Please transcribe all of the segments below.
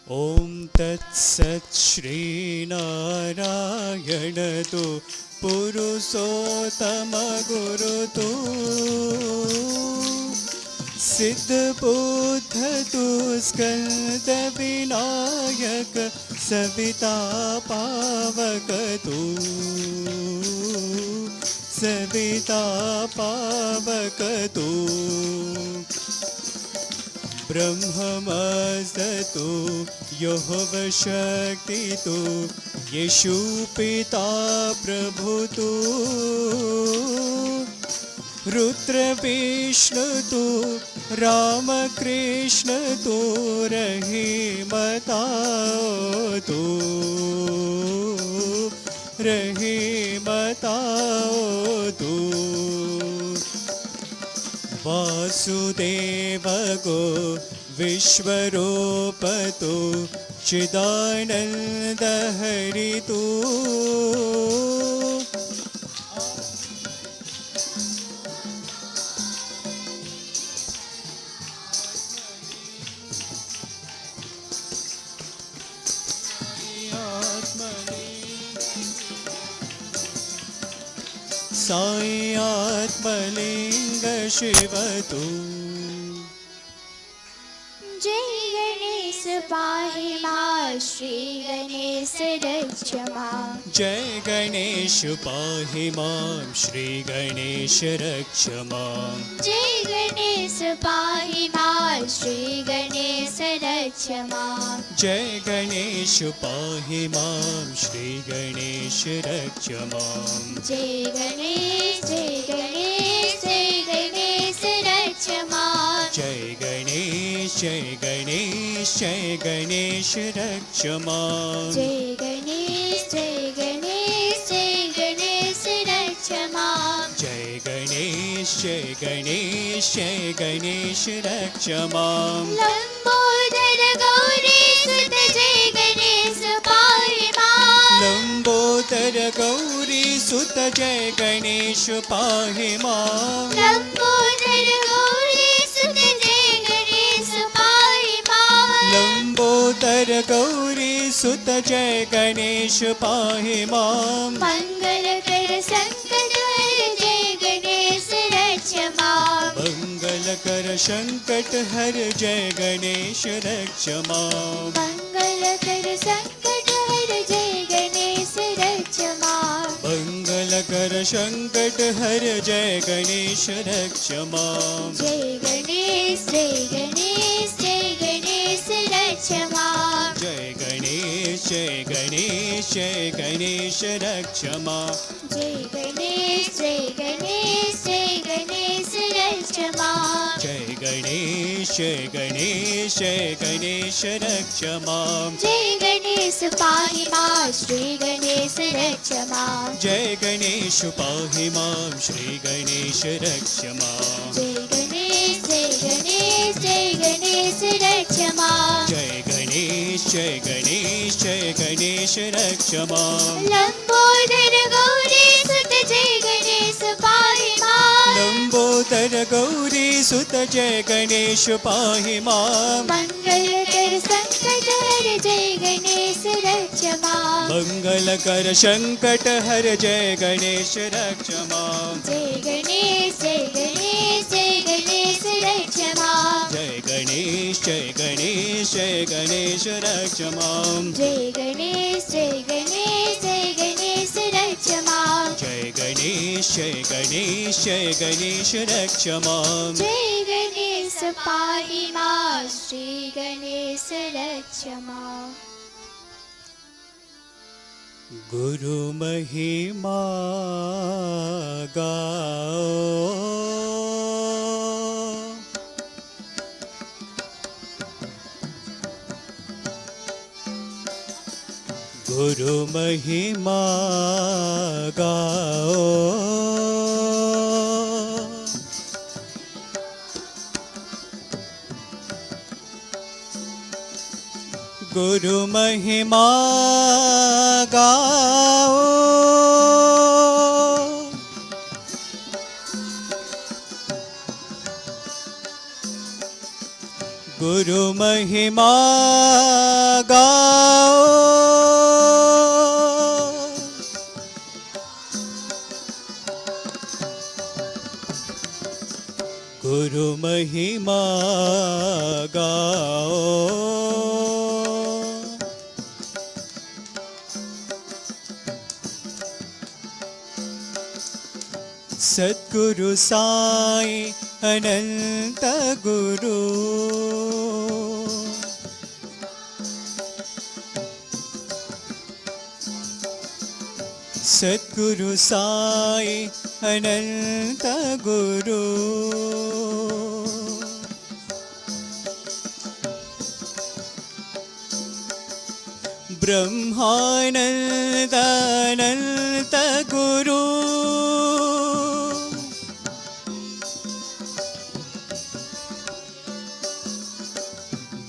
ॐ तत्सत् श्रीनारायणतु पुरुषोत्तमगुरुतु सिद्धबुद्धतु स्कन्दविनायक सविता पावकतु सविता पावकतु ब्रह्ममस्तु यहोवशक्तितु येषु पिता प्रभुतु रुद्रविष्णुतु रामकृष्णतु रहीमतातु रहीमतातु वासुदेवगो विश्वरूपतो चिदानन्दहरितु साई आत्मलिंग शिवतु जय गणेश पाहि मां श्री गणेश रक्ष मां जय गणेश पाहि मां श्री गणेश रक्ष मां जय गणेश पाहि मां श्री गणेश रक्ष मां जय गणेश पाहि मां श्री गणेश रक्ष मां जय गणेश जय गणेश जय गणेश रक्ष मां जय गणेश जय गणेश जय गणेश रक्ष मां जय गणेश जय गणेश जय गणेश रक्ष मां जय गणेश जय गणेश जय गणेश रक्ष मां लंबोदर गौरी सुत जय गणेश पाहि मां लंबोदर गौरी सुत जय गणेश पाहि मां लंबोदर गौरी सुत जय गणेश पाहि मां लंबोदर गौरी सुत जय गणेश पाहि मां मंगलकर संकट हर जय गणेश रक्ष मां मंगलकर संकट हर जय गणेश रक्ष मां मंगलकर संकट हर जय गणेश रक्ष मां मंगलकर संकट हर जय गणेश रक्ष मां जय गणेश जय गणेश जय गणेश रक्ष मां जय गणेश जय गणेश जय गणेश रक्ष मां जय गणेश जय गणेश जय गणेश रक्ष मां जय गणेश जय गणेश जय गणेश रक्ष मां जय गणेश पाहि मां श्री गणेश रक्ष मां जय गणेश पाहि मां श्री गणेश रक्ष मां जय गणेश जय गणेश जय गणेश रक्ष मां जय गणेश जय गणेश जय गणेश रक्ष मां लंबोदर गौरी सुत जय गणेश पाहि मां लंबोदर गौरी सुत जय गणेश पाहि मां मंगलकर संकट हर जय गणेश रक्ष मां मंगलकर संकट हर जय गणेश रक्ष मां जय गणेश जय गणेश जय गणेश रक्ष मां जय गणेश जय गणेश जय गणेश रक्ष मां जय गणेश जय गणेश जय गणेश रक्ष मां जय गणेश जय गणेश जय गणेश रक्ष मां जय गणेश पाहि मां श्री गणेश रक्ष मां गुरु महिमा गाओ गुरु महिमा गाओ गुरु महिमा गाओ गुरु महिमा गाओ, गुरु महिमा गाओ। सद्गुरु साई अनंत गुरु, सद्गुरु साई अनंत गुरु। ब्रह्मानंद अनंत गुरु,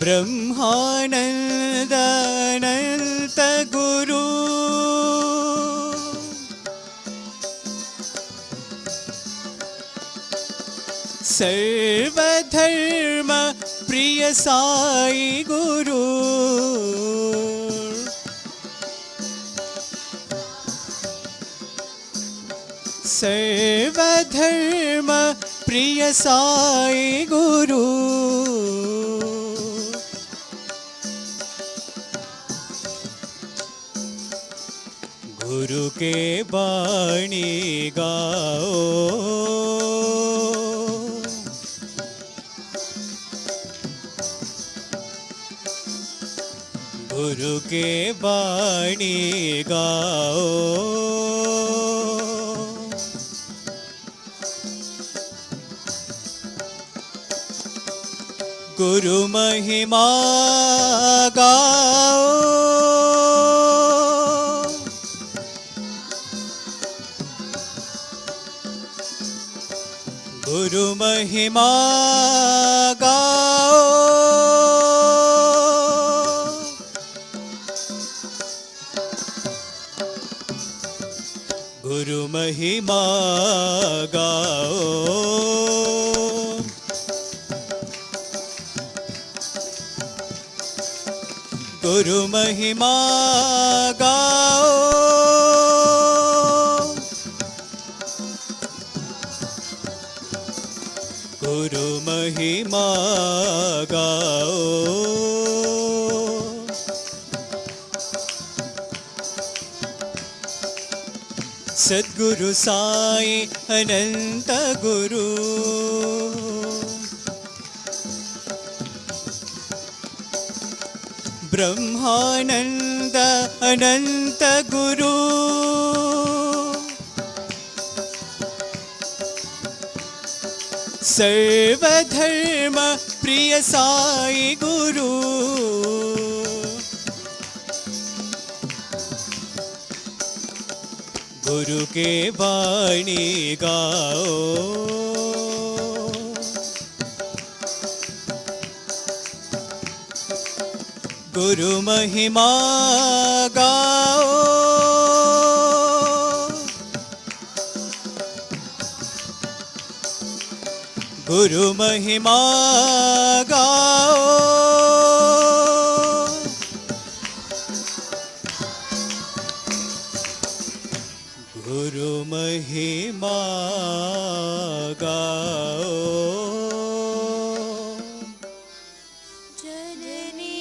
ब्रह्मानंद अनंत गुरु। सर्वधर्म प्रिय साई गुरु, सर्वधर्म प्रिय साई गुरु। गुरु के बाणी गाओ, गुरु के बाणी गाओ। गुरु महिमा गाओ, गुरु महिमा गाओ। गुरु महिमा गाओ, गुरु महिमा गाओ। गुरु महिमा गाओ। सद्गुरु साई अनंत गुरु, ब्रह्मानंद अनंत गुरु, सर्वधर्म प्रिय साई गुरु। गुरु के बाणी गाओ, गुरु महिमा गाओ। गुरु महिमा गाओ। गुरु महिमा गाओ। जननी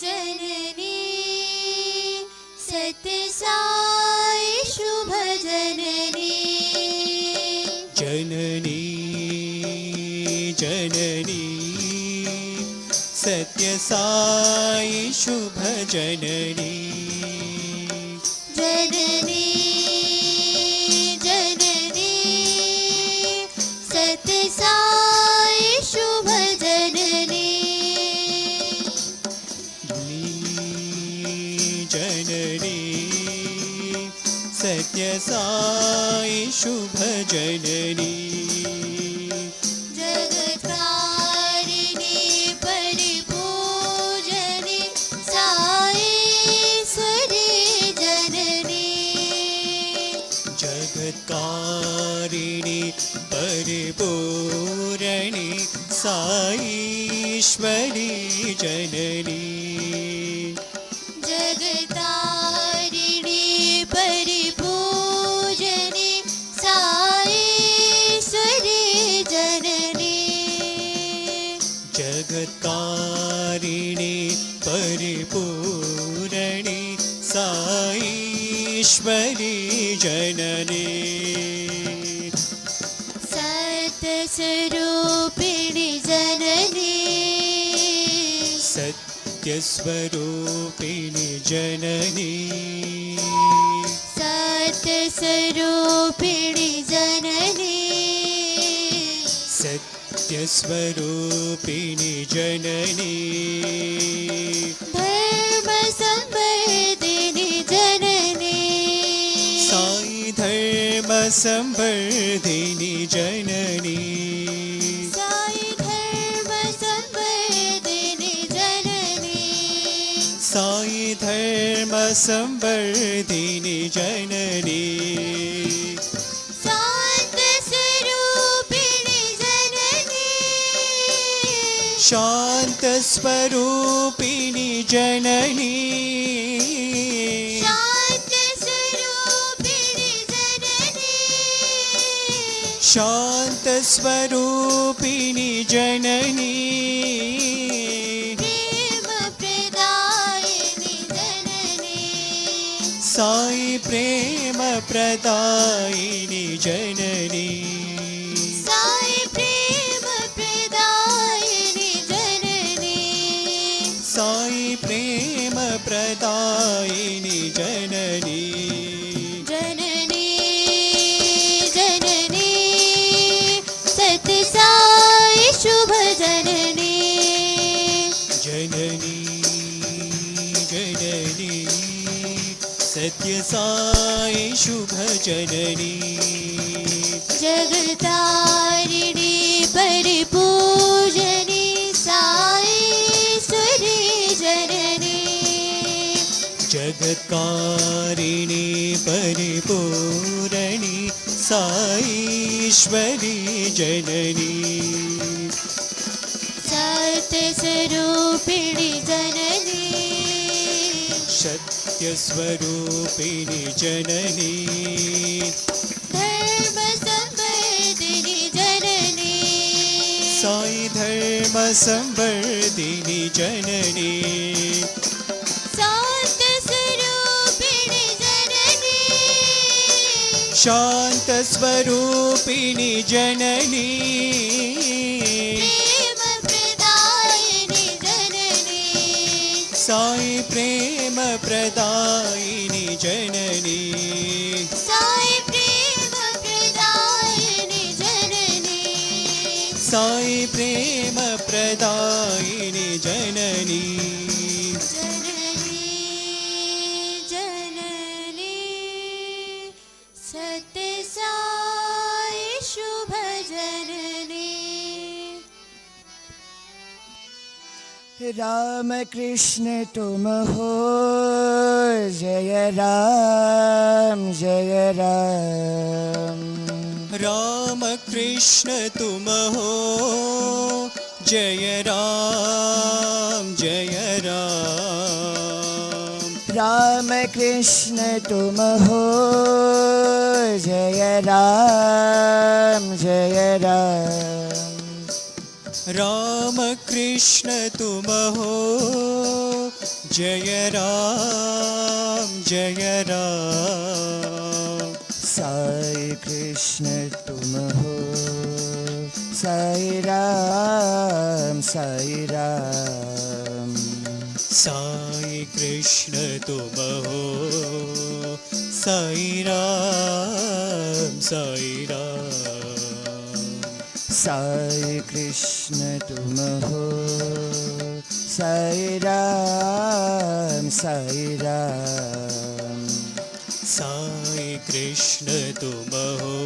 जननी सत्य साई शुभ जननी, जननी जननी सत्य साई शुभ जननी, जननी जननी सत्य साई शुभ जननी, जननी सत्य साई शुभ जननी। जगत्कारिणी परिपूजनी साईश्वरी जननी, जगत्कारिणी परिपूरणी साईश्वरी जननी जगतारिणी परिपूजनी साईश्वरी जननी जगत्कारिणी परिपूरणी साईश्वरी जननी सत्यस्वरूपिणी जननी सत्यस्वरूपिणी जननी सत्यस्वरूपिणी जननी सत्यस्वरूपिणी जननी धर्मसंवर्धिनी जननी साई धर्मसंवर्धिनी जननी साई धर्मसंवर्धिनी जननी साई धर्मसंवर्धिनी जननी शान्तस्वरूपिणी जननी शान्तस्वरूपिणी जननी प्रेमप्रदायिनी जननी साई प्रेमप्रदायिनी जननी साई प्रेमप्रदायिनी जननी साई प्रेमप्रदायिनी जननी जननी जननी सत्यसाई शुभ जननी जननी जननी सत्यसाई शुभ जननी जगतारिणी परिपूजनी साईश्वरी जननी जगत्कारिणी परिपूरणी साईश्वरी जननी सत्यस्वरूपिणी जननी सत्यस्वरूपिणी जननी धर्मसंवर्धिनी जननी साई धर्मसंवर्धिनी जननी शान्तस्वरूपिणी जननी शान्तस्वरूपिणी जननी प्रेमप्रदायिनी जननी साई प्रेमप्रदायिनी जननी साई प्रेमप्रदायिनी जननी साई प्रेमप्रदायिनी जननी जननी सत्यसाई शुभ जननी राम कृष्ण तुम हो जय राम जय राम राम कृष्ण तुम हो जय राम जय राम राम कृष्ण तुम हो जय राम जय राम राम कृष्ण तुम हो जय राम जय राम साई कृष्ण तुम हो साई राम साई राम साई कृष्ण तुम हो साई राम साई राम साई कृष्ण तुम हो साई राम साई राम साई कृष्ण तुम हो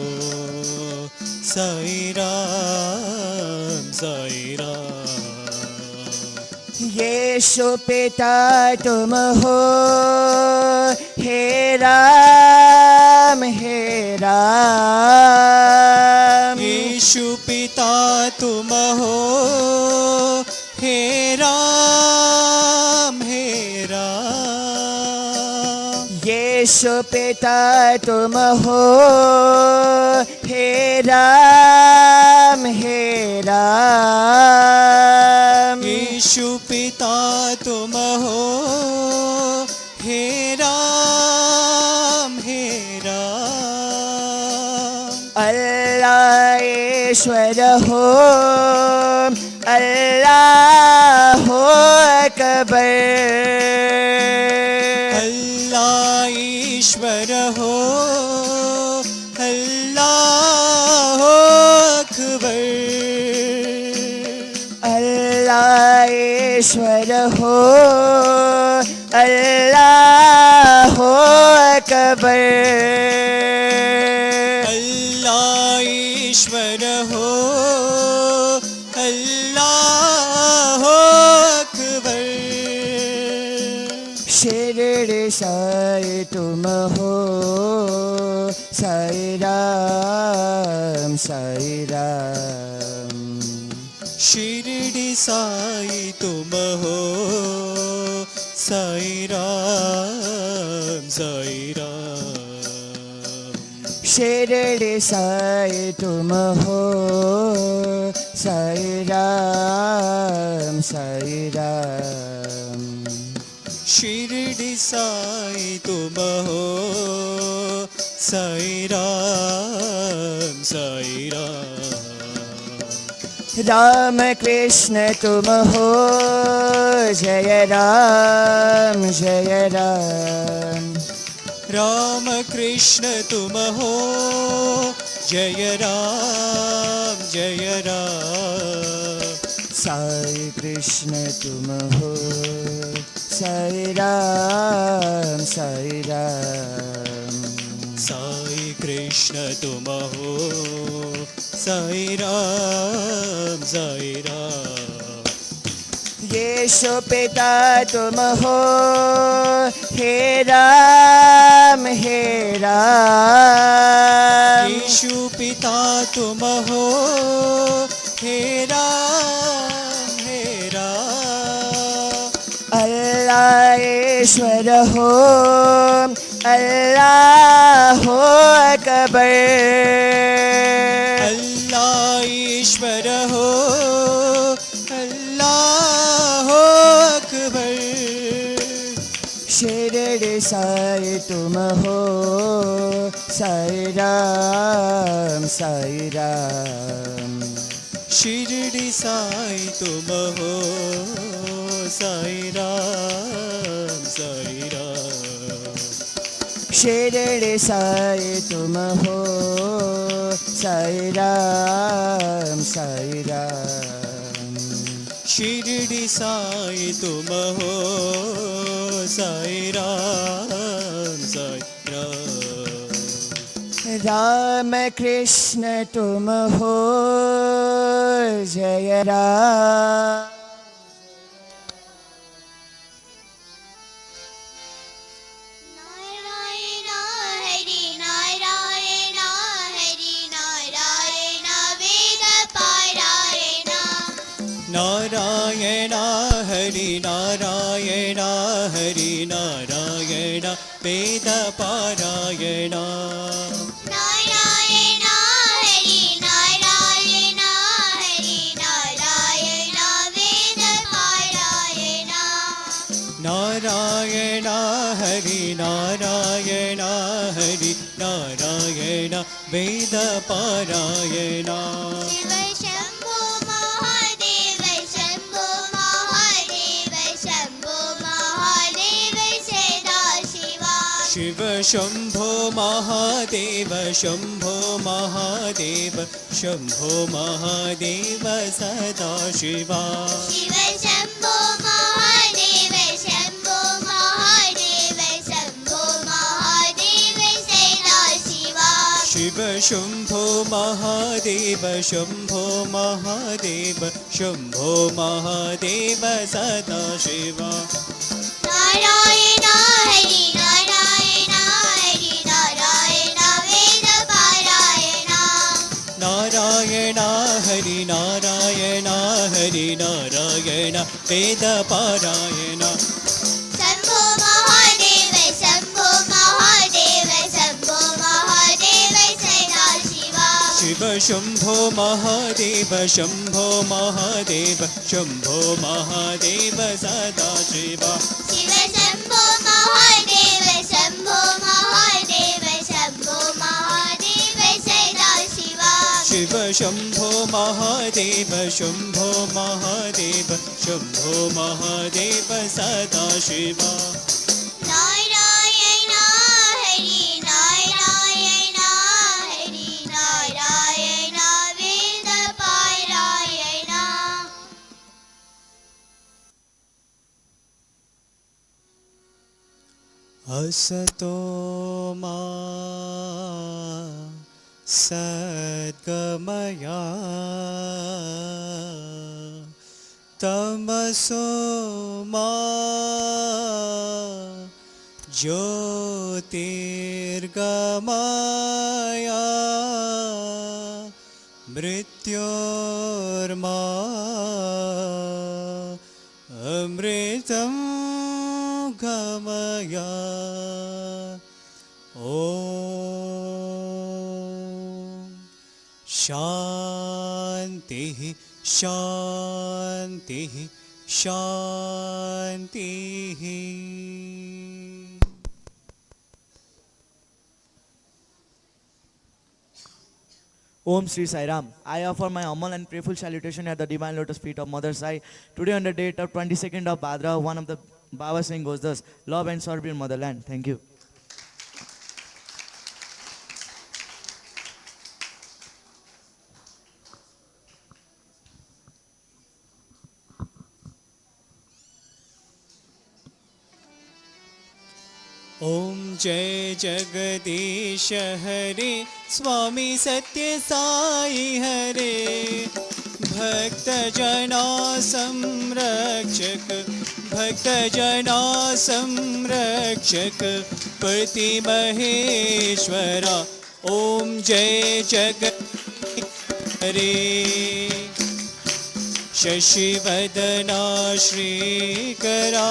साई राम साई राम यीशु पिता तुम हो हे राम हे राम यीशु पिता पिता तुम हो हे राम हे राम यीशु पिता तुम हो हे राम हे राम यीशु पिता तुम हो हे राम हे राम अल्लाह ईश्वर हो अल्लाह हो अकबर अल्लाह ईश्वर हो अल्लाह हो अकबर अल्लाह ईश्वर हो अल्लाह हो अकबर अल्लाह ईश्वर हो अल्लाह हो अकबर शिरडी साई तुम हो साई राम साई राम शिरडी साई तुम हो साई राम साई राम शिरडी साई तुम हो साई राम साई राम शिरडी साई तुम हो साई राम साई राम राम कृष्ण तुम हो जय राम जय राम राम कृष्ण तुम हो जय राम जय राम साई कृष्ण तुम हो साई राम साई राम साई कृष्ण तुम हो साई राम साई राम यीशु पिता तुम हो हे राम हे राम यीशु पिता तुम हो हे राम हे राम अल्लाह ईश्वर हो अल्लाह हो अकबर अल्लाह ईश्वर हो अल्लाह हो अकबर शिरडी साई तुम हो साई राम साई राम शिरडी साई तुम हो साई राम साई राम शिरडी साई तुम हो साई राम साई राम शिरडी साई तुम हो साई राम साई राम राम कृष्ण तुम हो जय राम नारायण हरि नारायण हरि नारायण वेद पारायण नारायण हरि नारायण हरि नारायण वेद पारायण नारायण हरि नारायण हरि नारायण वेद पारायण नारायण हरि नारायण हरि नारायण वेद पारायण शिव शंभो महादेव शंभो महादेव शंभो महादेव सदा शिवा शिव शंभो महादेव शंभो महादेव शंभो महादेव सदा शिवा शिव शंभो महादेव शंभो महादेव शंभो महादेव सदा शिवा शिव शंभो महादेव शंभो महादेव शंभो महादेव सदा शिवा नारायण हरि नारायण हरि नारायण वेद पारायण नारायण हरि नारायण हरि नारायण वेद पारायण शम्भो महादेव शम्भो महादेव शम्भो महादेव सदा शिवा शिव शम्भो महादेव शम्भो महादेव शम्भो महादेव सदा शिवा शिव शम्भो महादेव शम्भो महादेव शम्भो महादेव सदा शिवा शिव शम्भो महादेव शम्भो महादेव शम्भो महादेव सदा शिवा नारायण हरि नारायण हरि नारायण वेद पारायण असतो मा सद्गमया तमसो मा ज्योतिर्गमया मृत्योर्मा अमृतं गमया ॐ शान्तिः शान्तिः शान्तिः Om Sri Sai Ram. I offer my humble and prayerful salutation at the divine lotus feet of Mother Sai. Today on the date of 22nd of Bhadra, one of the Baba saying goes thus: love and serve your motherland. Thank you. ॐ जय जगदीश हरे स्वामी सत्य साई हरे भक्तजना संरक्षक भक्तजना संरक्षक पति महेश्वरा ॐ जय जगदीश हरे शशिवदना श्रीकरा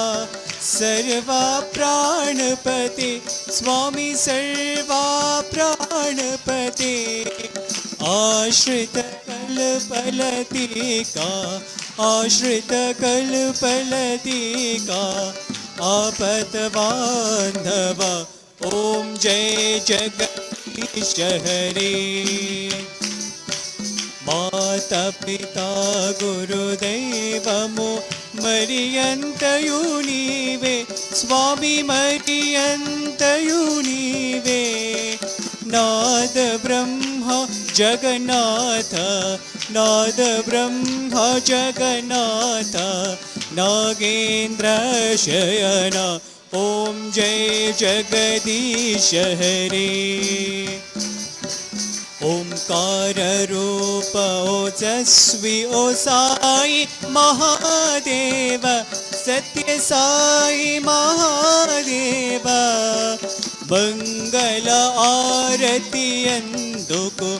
सर्वा प्राणपते स्वामी सर्वा प्राणपते आश्रित कल्पलतिका आश्रित कल्पलतिका आपत बांधवा ॐ जय जगदीश हरे माता पिता गुरुदैवमो मरियन्तयु नीवे स्वामी मरियन्तयु नीवे नाद ब्रह्म जगन्नाथ नाद ब्रह्म जगन्नाथ नागेन्द्र शयन ॐ जय जगदीश हरे ओंकार रूप ओजस्वी ओ साई महादेव सत्य साई महादेव मंगल आरती अंदुको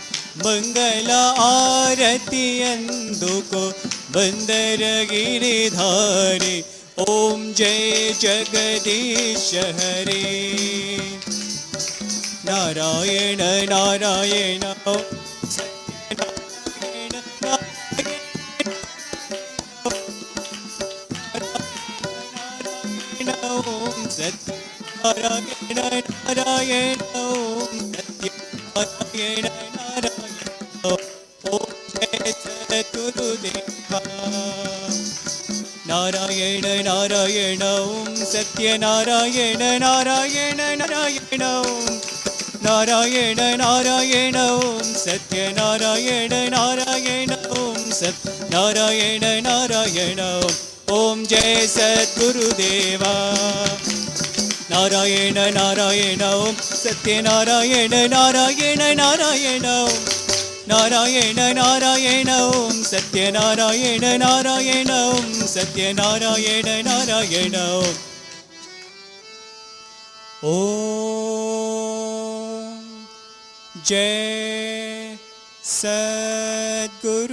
मंगल आरती अंदुको बंदर गिरिधारी ओम जय जगदीश हरे नारायण नारायण सत्यनारायण नारायण ओम सत्यनारायण नारायण ओम सत्यनारायण नारायण ओम जय सद्गुरुदेवा नारायण नारायण ओम सत्यनारायण नारायण नारायण ओम नारायण नारायण ओम सत्यनारायण नारायण ओम सत्यनारायण नारायण ओम जय सद्गुरुदेवा नारायण नारायण ओम सत्यनारायण नारायण नारायण ओम नारायण नारायण ओम सत्यनारायण नारायण ओम सत्यनारायण नारायण ओम जय सद्गुरुदेव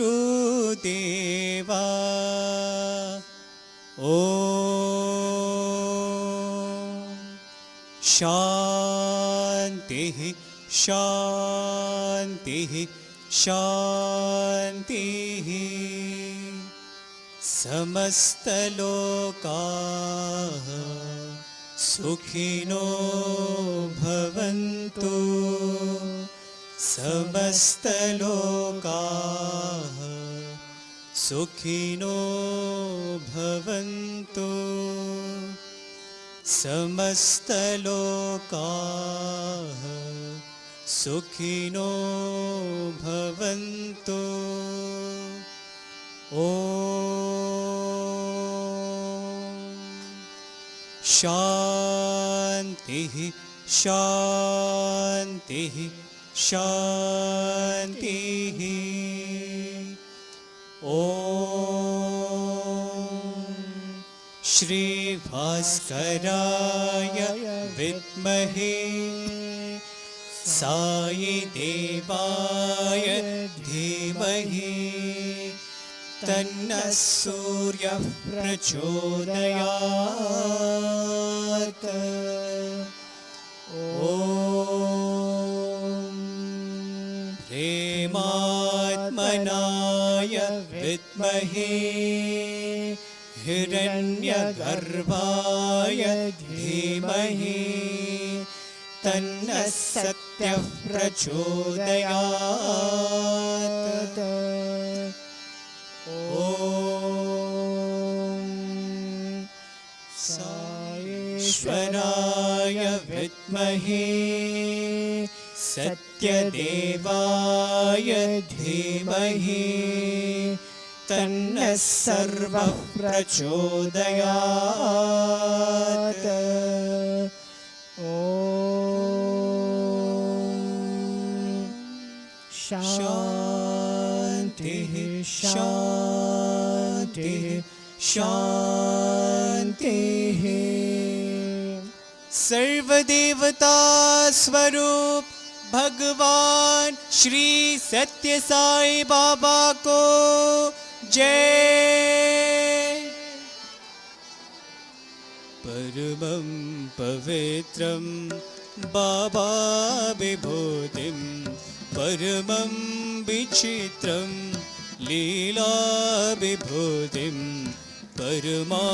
देवा ॐ शान्तिः शान्तिः शान्तिः समस्तलोकाः सुखिनो भवन्तु समस्तलोकाः सुखिनो भवन्तु समस्तलोकाः सुखिनो भवन्तु ॐ शान्तिः शान्तिः शान्तिः ॐ श्रीभास्कराय विद्महे साई देवाय धीमहि तन्नः सूर्यः प्रचोदयात् ॐ प्रेमात्मनाय विद्महे हिरण्यगर्भाय धीमहि तन्नः सत्यः प्रचोदयात् ॐ साईश्वराय विद्महे सत्यदेवाय धीमहि तन्नः सर्वः प्रचोदयात् ॐ शान्तिः शान्तिः शान्तिः सर्वदेवता स्वरूप भगवान श्री सत्य साई बाबा को जय। परमं पवित्रं बाबा विभूतिं परमं विचित्रं लीला विभूतिं परमा